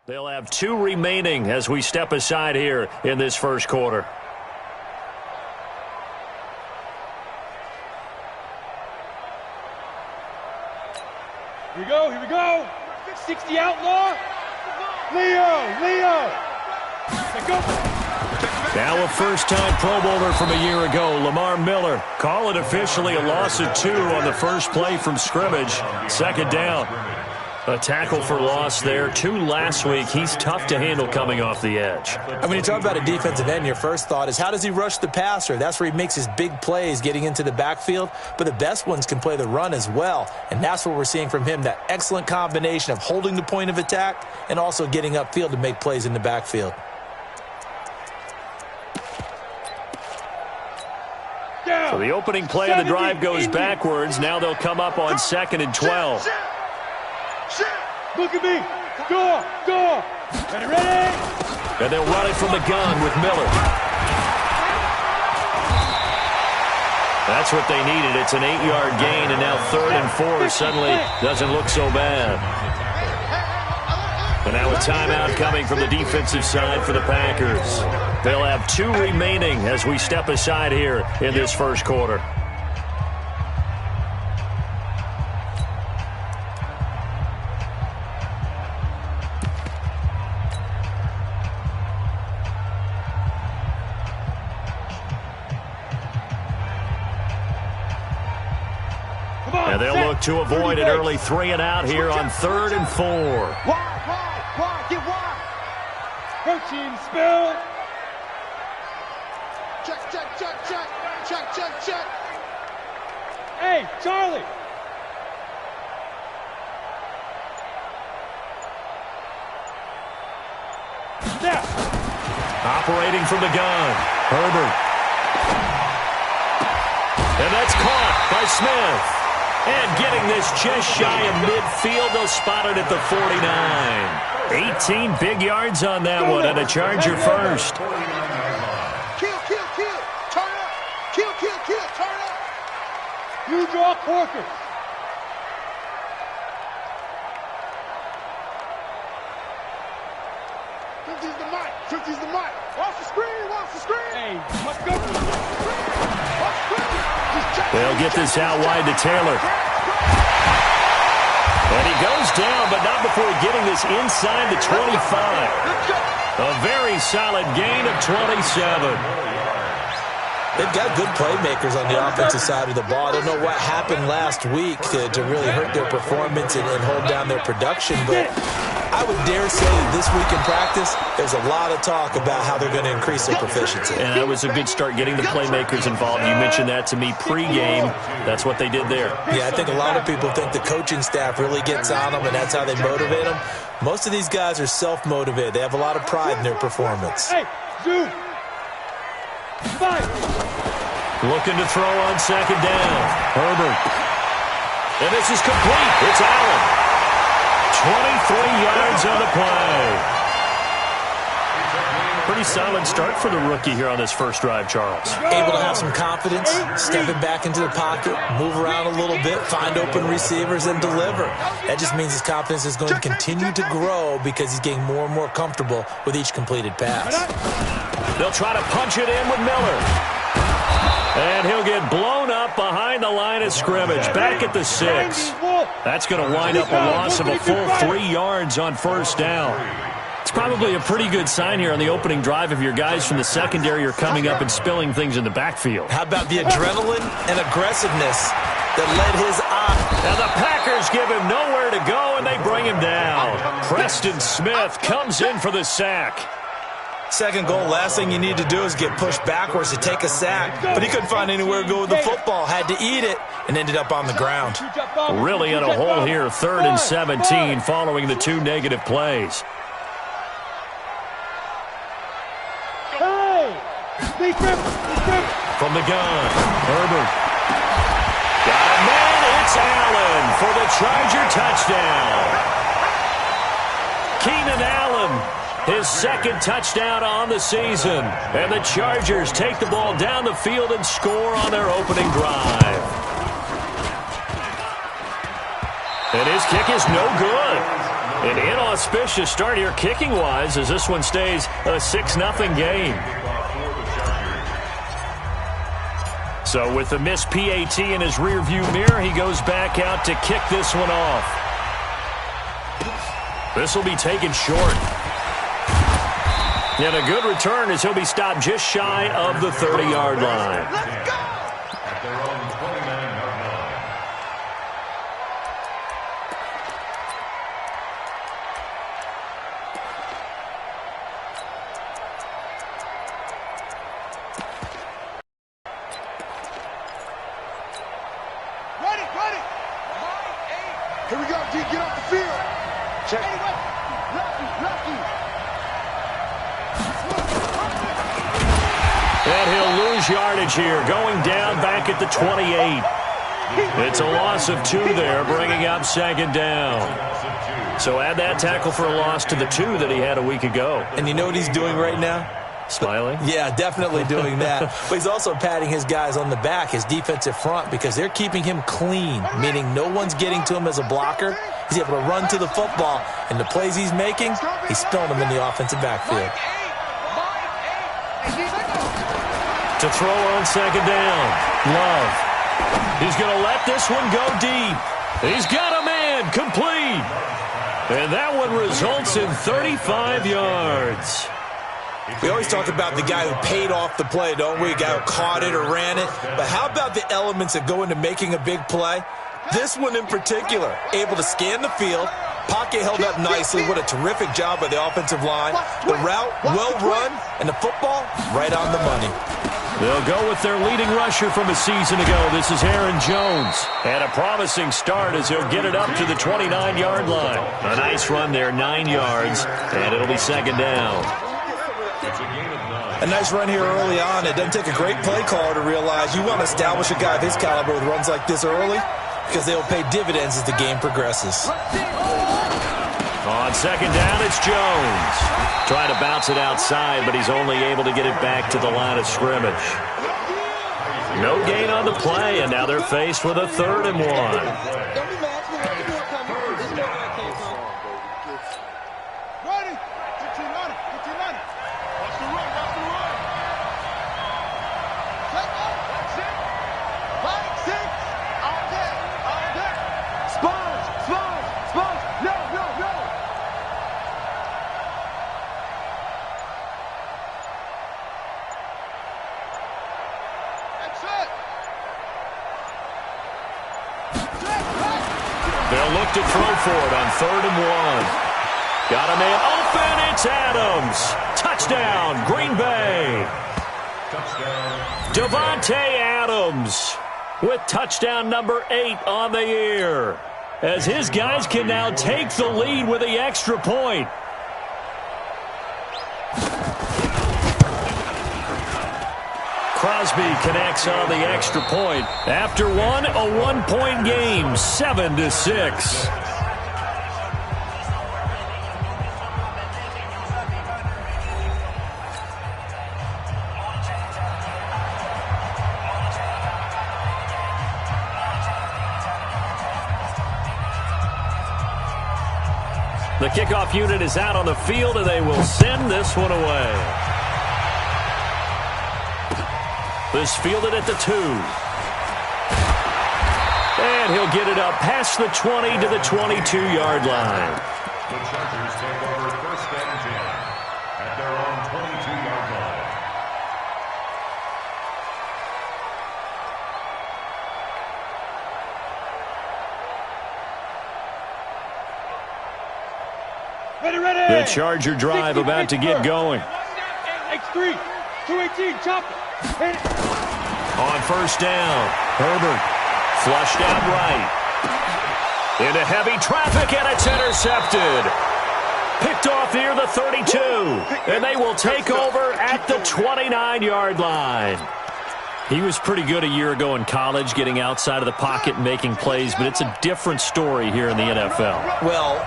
They'll have 2 remaining as we step aside here in this first quarter. Here we go, here we go. 60 outlaw. Leo. Let's go. Now a first-time Pro Bowler from a year ago, Lamar Miller. Call it officially a loss of 2 on the first play from scrimmage. Second down. A tackle for loss there. 2 last week. He's tough to handle coming off the edge. And when you talk about a defensive end, your first thought is, how does he rush the passer? That's where he makes his big plays, getting into the backfield. But the best ones can play the run as well. And that's what we're seeing from him, that excellent combination of holding the point of attack and also getting upfield to make plays in the backfield. So the opening play of the drive goes backwards. Now they'll come up on 2nd and 12. Look at me. Go. Ready. And they'll run it from the gun with Miller. That's what they needed. It's an 8-yard gain, and now 3rd and 4 suddenly doesn't look so bad. And now a timeout coming from the defensive side for the Packers. They'll have 2 remaining as we step aside here in this first quarter. And they'll look to avoid an early 3 and out here on 3rd and 4. Wide, get wide. Protein spill. Check. Hey, Charlie. Snap. Operating from the gun, Herbert. And that's caught by Smith. And getting this just shy of midfield, they'll spot it at the 49. 18 big yards on that one, and a Charger first. Kill. Turn up. Kill. Turn up. You draw Corker. Fifty's the mic. Watch the screen. Hey, let's go. They'll get this out wide to Taylor. And he goes down, but not before getting this inside the 25. A very solid gain of 27. They've got good playmakers on the offensive side of the ball. I don't know what happened last week to really hurt their performance and hold down their production, but I would dare say that this week in practice, there's a lot of talk about how they're going to increase their proficiency. And that was a good start getting the playmakers involved. You mentioned that to me pregame. That's what they did there. Yeah, I think a lot of people think the coaching staff really gets on them, and that's how they motivate them. Most of these guys are self-motivated. They have a lot of pride in their performance. Hey, zoom. Five. Looking to throw on 2nd down. Herbert. And this is complete. It's Allen. 23 yards on the play. Pretty solid start for the rookie here on this first drive, Charles. Able to have some confidence, stepping back into the pocket, move around a little bit, find open receivers, and deliver. That just means his confidence is going to continue to grow because he's getting more and more comfortable with each completed pass. They'll try to punch it in with Miller. And he'll get blown up behind the line of scrimmage, back at the 6. That's going to wind up a loss of a full 3 yards on 1st down. It's probably a pretty good sign here on the opening drive if your guys from the secondary are coming up and spilling things in the backfield. How about the adrenaline and aggressiveness that led his eye? Now the Packers give him nowhere to go, and they bring him down. Preston Smith comes in for the sack. Second goal, last thing you need to do is get pushed backwards to take a sack. But he couldn't find anywhere to go with the football, had to eat it, and ended up on the ground. Really in a hole here, 3rd and 17 following the 2 negative plays. From the gun, Herbert. Got a man, it's Allen for the Charger touchdown. Keenan Allen, his 2nd touchdown on the season. And the Chargers take the ball down the field and score on their opening drive. And his kick is no good. An inauspicious start here kicking-wise as this one stays a 6-0 game. So with the missed PAT in his rearview mirror, he goes back out to kick this one off. This will be taken short. And a good return as he'll be stopped just shy of the 30-yard line. Let's go! Here we go, D. Get off the field. Check. And he'll lose yardage here, going down back at the 28. It's a loss of 2 there, bringing up second down. So add that tackle for a loss to the 2 that he had a week ago. And you know what he's doing right now? Smiling? Yeah, definitely doing that. But he's also patting his guys on the back, his defensive front, because they're keeping him clean, meaning no one's getting to him as a blocker. He's able to run to the football, and the plays he's making, he's spilling them in the offensive backfield. To throw on second down, Love. He's going to let this one go deep. He's got a man, complete. And that one results in 35 yards. We always talk about the guy who paid off the play, don't we? A guy who caught it or ran it. But how about the elements that go into making a big play? This one in particular, able to scan the field. Pocket held up nicely. What a terrific job by the offensive line. The route, well run, and the football, right on the money. They'll go with their leading rusher from a season ago. This is Aaron Jones. And a promising start as he'll get it up to the 29-yard line. A nice run there, 9 yards, and it'll be second down. A nice run here early on. It doesn't take a great play caller to realize you want to establish a guy of his caliber with runs like this early because they will pay dividends as the game progresses. On second down, it's Jones. Trying to bounce it outside, but he's only able to get it back to the line of scrimmage. No gain on the play, and now they're faced with a 3rd and 1. They'll look to throw for it on 3rd and 1. Got a man open. It's Adams. Touchdown, Green Bay. Davante Adams with touchdown number 8 on the year, as his guys can now take the lead with the extra point. Crosby connects on the extra point. After one, a 1-point game, 7-6. The kickoff unit is out on the field, and they will send this one away. This fielded at the 2. And he'll get it up past the 20 to the 22-yard line. The Chargers take over 1st and 10 at their own 22-yard line. Ready. The Charger drive about to get going. X3, 218, chop it. On 1st down, Herbert flushed out right. Into heavy traffic, and it's intercepted. Picked off near the 32, and they will take over at the 29-yard line. He was pretty good a year ago in college, getting outside of the pocket and making plays, but it's a different story here in the NFL. Well,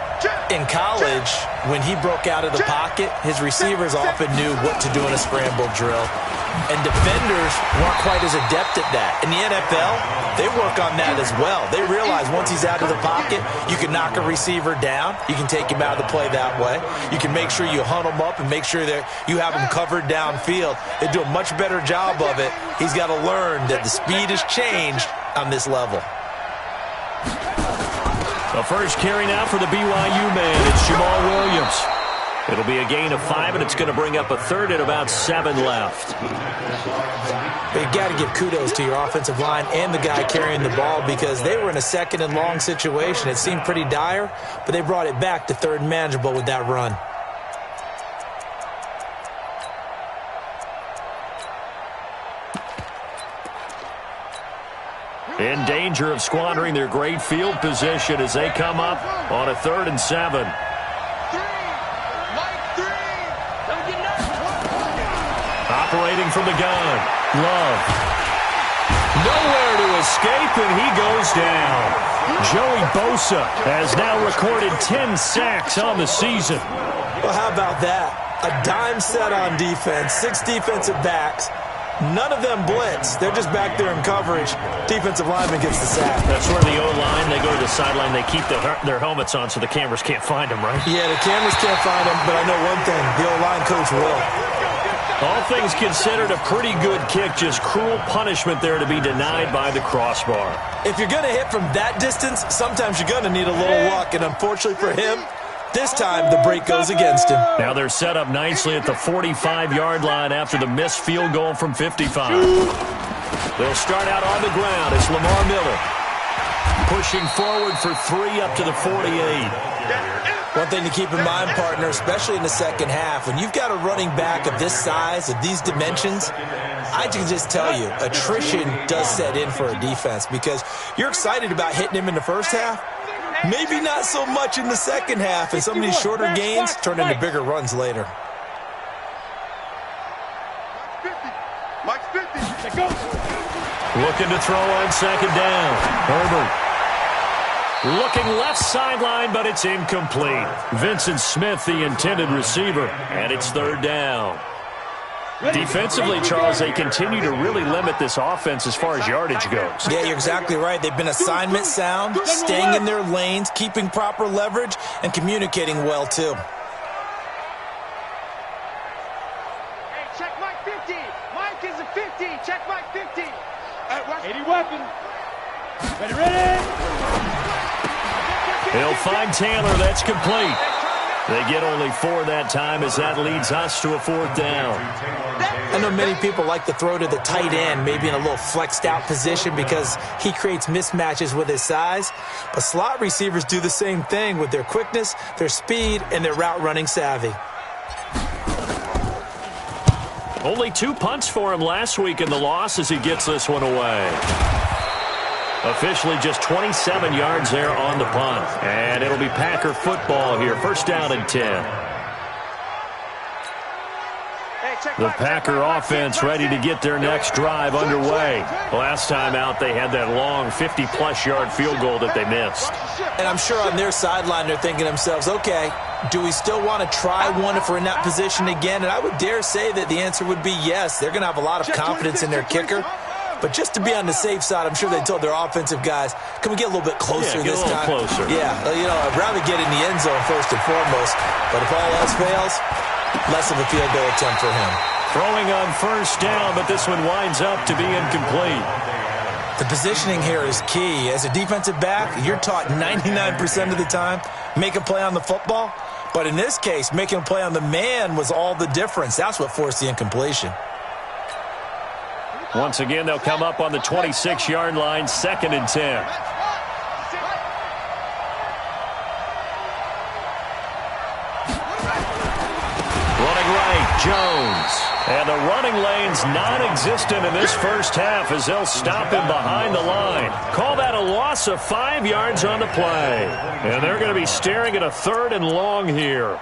in college, when he broke out of the pocket, his receivers often knew what to do in a scramble drill. And defenders weren't quite as adept at that. In the NFL, they work on that as well. They realize once he's out of the pocket, you can knock a receiver down. You can take him out of the play that way. You can make sure you hunt him up and make sure that you have him covered downfield. They do a much better job of it. He's got to learn that the speed has changed on this level. The first carry now for the BYU man. It's Jamal Williams. It'll be a gain of 5, and it's going to bring up a third and about 7 left. You've got to give kudos to your offensive line and the guy carrying the ball because they were in a second and long situation. It seemed pretty dire, but they brought it back to third and manageable with that run. In danger of squandering their great field position as they come up on a 3rd and 7. Operating from the gun, Love. Nowhere to escape, and he goes down. Joey Bosa has now recorded 10 sacks on the season. Well, how about that? A dime set on defense, 6 defensive backs. None of them blitz. They're just back there in coverage. Defensive lineman gets the sack. That's where the O-line, they go to the sideline, they keep their helmets on so the cameras can't find them, right? Yeah, the cameras can't find them, but I know one thing. The O-line coach will. All things considered, a pretty good kick. Just cruel punishment there to be denied by the crossbar. If you're going to hit from that distance, sometimes you're going to need a little luck. And unfortunately for him, this time the break goes against him. Now they're set up nicely at the 45-yard line after the missed field goal from 55. They'll start out on the ground. It's Lamar Miller pushing forward for 3 up to the 48. One thing to keep in mind, partner, especially in the second half, when you've got a running back of this size, of these dimensions, I can just tell you, attrition does set in for a defense because you're excited about hitting him in the first half, maybe not so much in the second half, and some of these shorter gains turn into bigger runs later. Mike's 50. Looking to throw on second down. Herbert. Looking left sideline, but it's incomplete. Vincent Smith, the intended receiver, and it's 3rd down. Defensively, Charles, they continue to really limit this offense as far as yardage goes. Yeah, you're exactly right. They've been assignment sound, staying in their lanes, keeping proper leverage, and communicating well, too. Hey, check Mike 50. Mike is a 50. Check Mike 50. 80 weapon. Ready. He'll find Taylor. That's complete. They get only 4 that time as that leads us to a 4th down. I know many people like to throw to the tight end, maybe in a little flexed out position because he creates mismatches with his size. But slot receivers do the same thing with their quickness, their speed, and their route running savvy. Only 2 punts for him last week in the loss as he gets this one away. Officially just 27 yards there on the punt. And it'll be Packer football here. 1st down and 10. The Packer offense ready to get their next drive underway. Last time out, they had that long 50-plus yard field goal that they missed. And I'm sure on their sideline they're thinking to themselves, okay, do we still want to try one if we're in that position again? And I would dare say that the answer would be yes. They're going to have a lot of confidence in their kicker. But just to be on the safe side, I'm sure they told their offensive guys, can we get a little bit closer this time? Closer. Yeah, you know, I'd rather get in the end zone first and foremost. But if all else fails, less of a field goal attempt for him. Throwing on 1st down, but this one winds up to be incomplete. The positioning here is key. As a defensive back, you're taught 99% of the time, make a play on the football. But in this case, making a play on the man was all the difference. That's what forced the incompletion. Once again, they'll come up on the 26-yard line, 2nd and 10. Running right, Jones. And the running lane's non-existent in this first half as they'll stop him behind the line. Call that a loss of 5 yards on the play. And they're going to be staring at a 3rd and long here.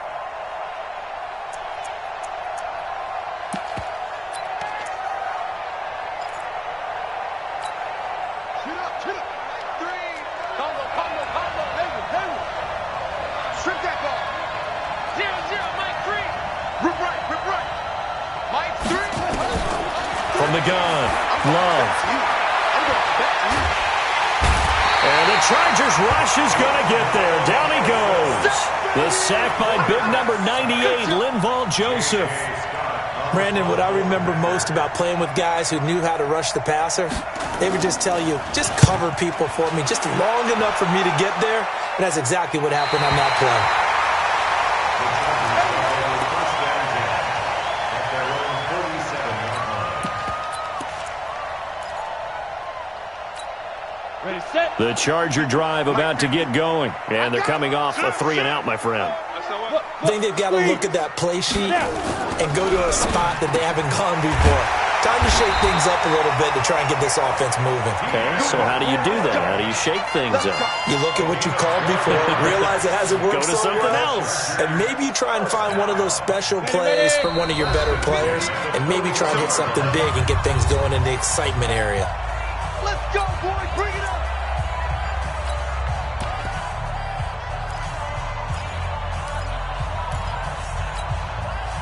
From the gun, Love. And the Chargers rush is going to get there. Down he goes. The sack by big number 98, Linval Joseph. Brandon, what I remember most about playing with guys who knew how to rush the passer, they would just tell you, just cover people for me, just long enough for me to get there. And that's exactly what happened on that play. The Charger drive about to get going, and they're coming off a 3-and-out, my friend. I think they've got to look at that play sheet and go to a spot that they haven't gone before. Time to shake things up a little bit to try and get this offense moving. Okay, so how do you do that? How do you shake things up? You look at what you called before, realize it hasn't worked so well. Go to something else. And maybe you try and find one of those special plays from one of your better players, and maybe try and hit something big and get things going in the excitement area. Let's go, boys. Bring it up.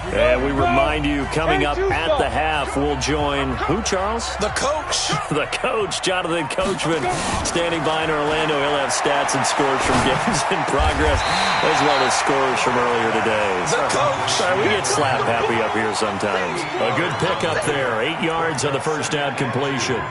And we remind you, coming up at the half, we'll join who, Charles? The coach. The coach, Jonathan Coachman, standing by in Orlando. He'll have stats and scores from games in progress, as well as scores from earlier today. The coach. Sorry, we get slap happy up here sometimes. A good pickup there. 8 yards on the first down completion.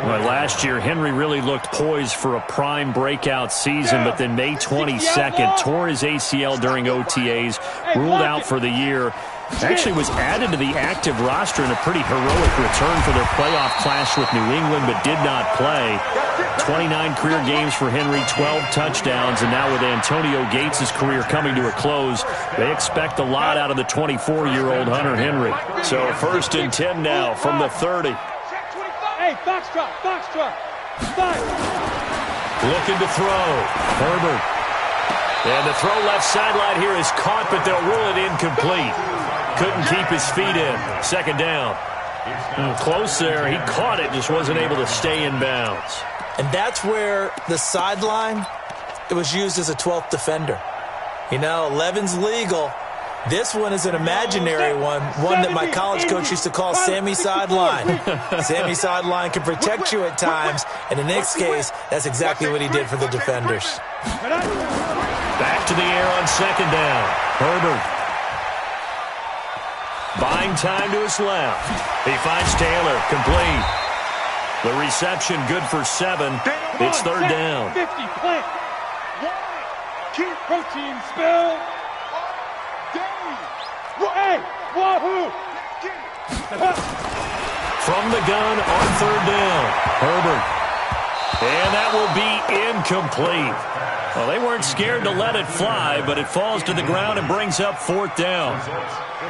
Well, last year, Henry really looked poised for a prime breakout season, but then May 22nd, tore his ACL during OTAs, ruled out for the year. Actually was added to the active roster in a pretty heroic return for their playoff clash with New England, but did not play. 29 career games for Henry, 12 touchdowns, and now with Antonio Gates' career coming to a close, they expect a lot out of the 24-year-old Hunter Henry. So 1st and 10 now from the 30. Hey, foxtrot, foxtrot. Looking to throw. Herbert. And the throw left sideline here is caught, but they'll rule it incomplete. Couldn't keep his feet in. 2nd down. Close there. He caught it, just wasn't able to stay in bounds. And that's where the sideline, it was used as a 12th defender. You know, 11's legal. This one is an imaginary one that my college coach used to call Sammy Sideline. Sammy Sideline can protect you at times, and in this case, that's exactly what he did for the defenders. Back to the air on 2nd down. Herbert. Buying time to his left. He finds Taylor, complete. The reception good for 7. It's 3rd down. 50, plant. Keep protein spill. Hey, wahoo! From the gun on 3rd down. Herbert. And that will be incomplete. Well, they weren't scared to let it fly, but it falls to the ground and brings up 4th down.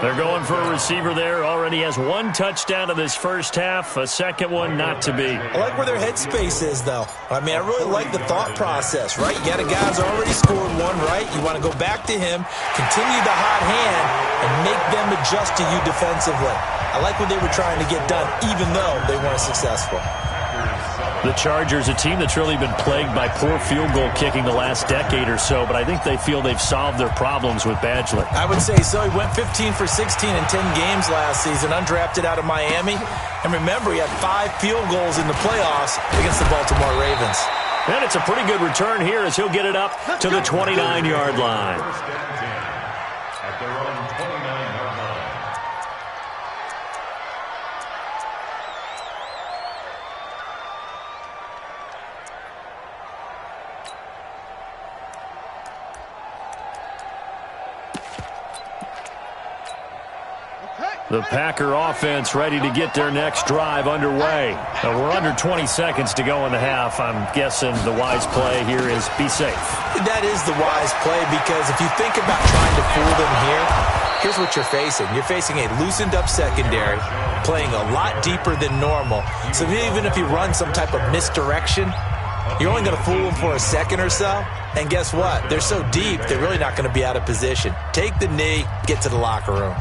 They're going for a receiver there. Already has 1 touchdown in this first half. A second one not to be. I like where their headspace is, though. I mean, I really like the thought process, right? You got a guy who's already scored 1, right? You want to go back to him, continue the hot hand, and make them adjust to you defensively. I like what they were trying to get done, even though they weren't successful. The Chargers, a team that's really been plagued by poor field goal kicking the last decade or so, but I think they feel they've solved their problems with Badgley. I would say so. He went 15 for 16 in 10 games last season, undrafted out of Miami. And remember, he had 5 field goals in the playoffs against the Baltimore Ravens. And it's a pretty good return here as he'll get it up to the 29-yard line. At their own 29-yard line. The Packer offense ready to get their next drive underway. Now we're under 20 seconds to go in the half. I'm guessing the wise play here is be safe. That is the wise play, because if you think about trying to fool them here, here's what you're facing. You're facing a loosened up secondary, playing a lot deeper than normal. So even if you run some type of misdirection, you're only going to fool them for a second or so. And guess what? They're so deep, they're really not going to be out of position. Take the knee, get to the locker room.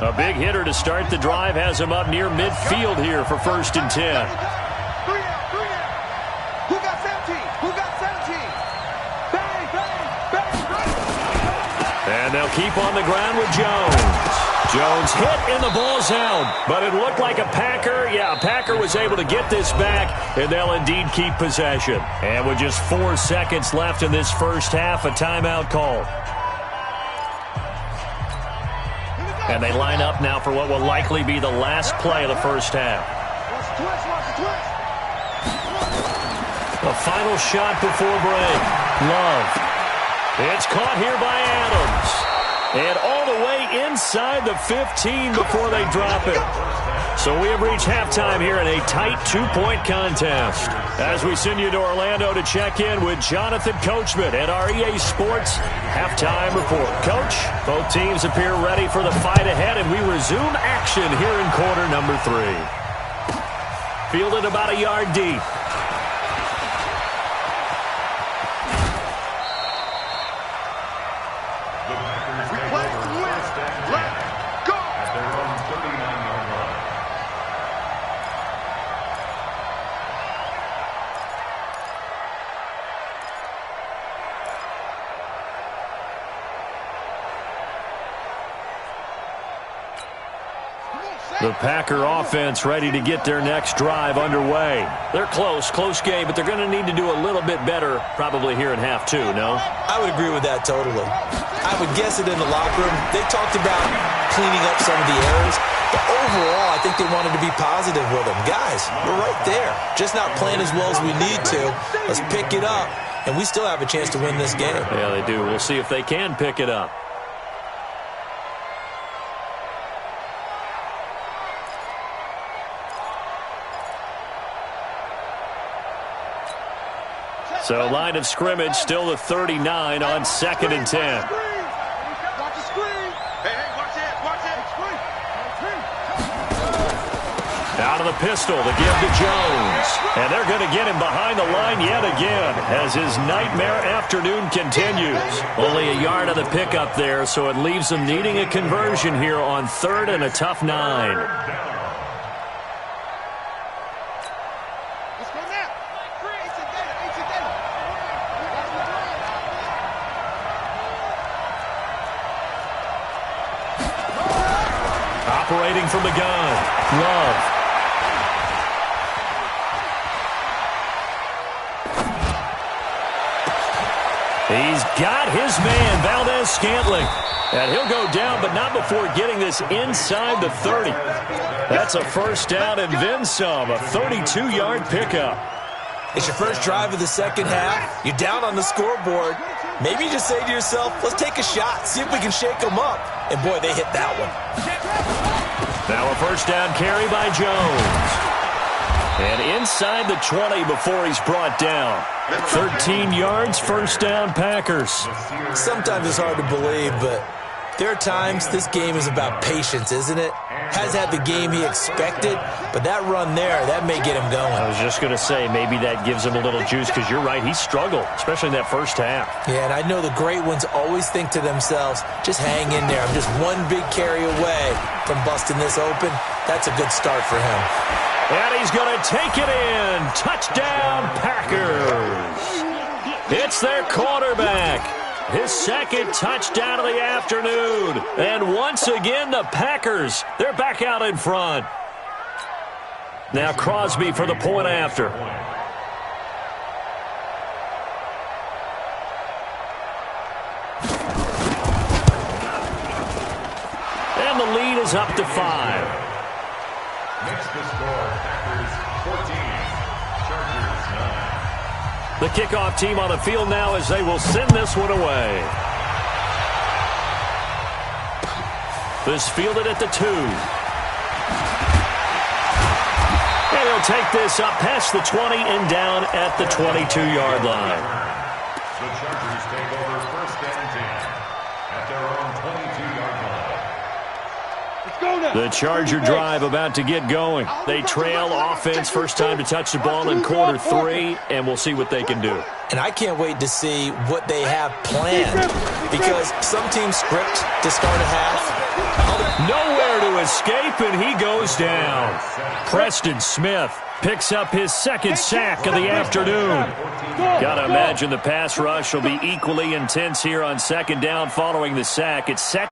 A big hitter to start the drive has him up near midfield here for 1st and 10. 3 out. Who got 17? Who got 17? Bang, bang, bang, bang. And they'll keep on the ground with Jones. Jones hit and the ball's out. But it looked like a Packer. Yeah, a Packer was able to get this back, and they'll indeed keep possession. And with just 4 seconds left in this first half, a timeout call. And they line up now for what will likely be the last play of the first half. The final shot before break. Love. It's caught here by Adams. And all the way inside the 15 before they drop it. So we have reached halftime here in a tight 2-point contest. As we send you to Orlando to check in with Jonathan Coachman at our EA Sports Halftime Report. Coach, both teams appear ready for the fight ahead, and we resume action here in quarter number 3. Fielded about a yard deep. The Packer offense ready to get their next drive underway. They're close game, but they're going to need to do a little bit better probably here in half 2, no? I would agree with that totally. I would guess it in the locker room. They talked about cleaning up some of the errors, but overall, I think they wanted to be positive with them. Guys, we're right there. Just not playing as well as we need to. Let's pick it up, and we still have a chance to win this game. Yeah, they do. We'll see if they can pick it up. So line of scrimmage still the 39 on 2nd and 10. Watch the screen. Hey, watch it. Out of the pistol, the give to Jones. And they're going to get him behind the line yet again as his nightmare afternoon continues. Only a yard of the pickup there, so it leaves them needing a conversion here on 3rd and a tough 9. Operating from the gun, Love. He's got his man, Valdez-Scantling. And he'll go down, but not before getting this inside the 30. That's a first down and then some, a 32-yard pickup. It's your first drive of the second half. You're down on the scoreboard. Maybe you just say to yourself, let's take a shot, see if we can shake them up. And, boy, they hit that one. Now a first down carry by Jones. And inside the 20 before he's brought down. 13 yards, first down, Packers. Sometimes it's hard to believe, but there are times this game is about patience, isn't it? Has had the game he expected, but that run there, that may get him going. I was just going to say, maybe that gives him a little juice, because you're right, he struggled, especially in that first half. Yeah, and I know the great ones always think to themselves, just hang in there. I'm just one big carry away from busting this open. That's a good start for him. And he's going to take it in. Touchdown, Packers. It's their quarterback. His second touchdown of the afternoon. And once again, the Packers, they're back out in front. Now Crosby for the point after. And the lead is up to 5. Makes the score, Packers 14, Chargers 9. The kickoff team on the field now as they will send this one away. This fielded at the 2. And he'll take this up past the 20 and down at the 22-yard line. The Chargers take over first and 10 at their own 22-yard line. The Charger drive about to get going. They trail offense first time to touch the ball in quarter 3, and we'll see what they can do. And I can't wait to see what they have planned, because some teams script to start a half. Nowhere to escape, and he goes down. Preston Smith picks up his second sack of the afternoon. Got to imagine the pass rush will be equally intense here on second down following the sack. It's second.